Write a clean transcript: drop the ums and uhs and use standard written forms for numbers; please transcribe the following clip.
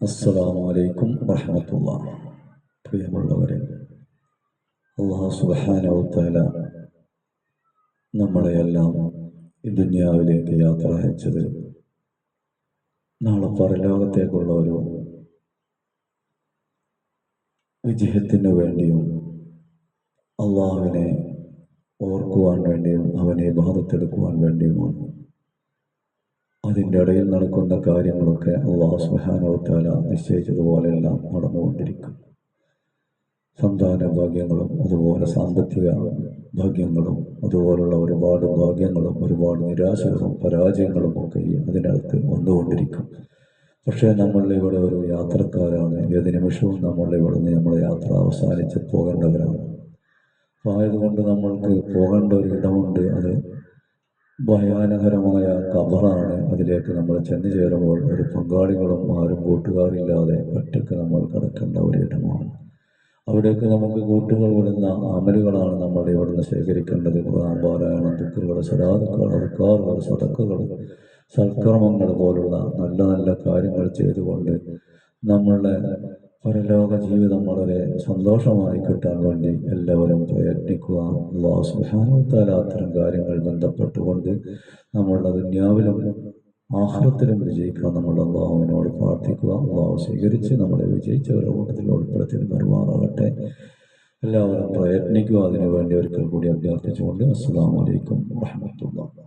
അസ്സലാമു അലൈക്കും വറഹ്മത്തുള്ളാഹി. പ്രിയമുള്ളവരെ, അല്ലാഹു സുബ്ഹാനഹു വ തആല നമ്മളെയെല്ലാം ഈ ദുനിയാവിലേക്ക് യാത്ര അയച്ചത് നാളെ പരലോകത്തേക്കുള്ള ഒരു വിജയത്തിന് വേണ്ടിയും അള്ളാഹുവിനെ ഓർക്കുവാൻ വേണ്ടിയും അവനെ ഇബാദത്തെടുക്കുവാൻ വേണ്ടിയുമാണ്. അതിൻ്റെ ഇടയിൽ നടക്കുന്ന കാര്യങ്ങളൊക്കെ അല്ലാഹു സുബ്ഹാനഹു വ തആല നിശ്ചയിച്ചതുപോലെയെല്ലാം നടന്നുകൊണ്ടിരിക്കും. സന്താന ഭാഗ്യങ്ങളും അതുപോലെ സാമ്പത്തിക ഭാഗ്യങ്ങളും അതുപോലുള്ള ഒരുപാട് ഭാഗ്യങ്ങളും ഒരുപാട് നിരാശകളും പരാജയങ്ങളും ഒക്കെ അതിനകത്ത് വന്നുകൊണ്ടിരിക്കും. പക്ഷേ നമ്മളിവിടെ ഒരു യാത്രക്കാരാണ്. ഏത് നിമിഷവും നമ്മളിവിടുന്ന് നമ്മുടെ യാത്ര അവസാനിച്ച് പോകേണ്ടവരാണ്. അപ്പോൾ ആയതുകൊണ്ട് നമ്മൾക്ക് പോകേണ്ട ഒരു ഇടമുണ്ട്. അത് ഭയാനകരമായ ഖബറാണ്. അതിലേക്ക് നമ്മൾ ചെന്നു ചേരുമ്പോൾ ഒരു പങ്കാളികളും ആരും കൂട്ടുകാരില്ലാതെ ഒറ്റയ്ക്ക് നമ്മൾ കടക്കേണ്ട ഒരിടമാണ്. അവിടേക്ക് നമുക്ക് കൂട്ടുകൾ വിടുന്ന അമലുകളാണ് നമ്മൾ ഇവിടുന്ന് ശേഖരിക്കേണ്ടത്. ഖുർആൻ പാരായണം, ദിക്റുകൾ, സ്വലാത്തുകൾ, അദ്കാറുകൾ, സദഖകൾ, സൽക്കർമ്മങ്ങൾ പോലുള്ള നല്ല നല്ല കാര്യങ്ങൾ ചെയ്തുകൊണ്ട് നമ്മളുടെ പരലോക ജീവിതം വളരെ സന്തോഷമായി കിട്ടാൻ വേണ്ടി എല്ലാവരും പ്രയത്നിക്കുക. അല്ലാഹു സുബ്ഹാനഹു വ തആല അത്തരം കാര്യങ്ങൾ ബന്ധപ്പെട്ടുകൊണ്ട് നമ്മളുടെ ദുനിയാവിലും ആഖിറത്തിലും വിജയിക്കാൻ നമ്മൾ അല്ലാഹുവിനോട് പ്രാർത്ഥിക്കുക. അല്ലാഹു സ്വീകരിച്ച് നമ്മളെ വിജയിച്ചവരുടെ കൂട്ടത്തിൽ ഉൾപ്പെടുത്തി വരുമാറാകട്ടെ. എല്ലാവരും പ്രയത്നിക്കുക. അതിനുവേണ്ടി ഒരിക്കൽ കൂടി അഭ്യർത്ഥിച്ചുകൊണ്ട് അസ്സലാമു അലൈക്കും വറഹ്മത്തുള്ളാഹി.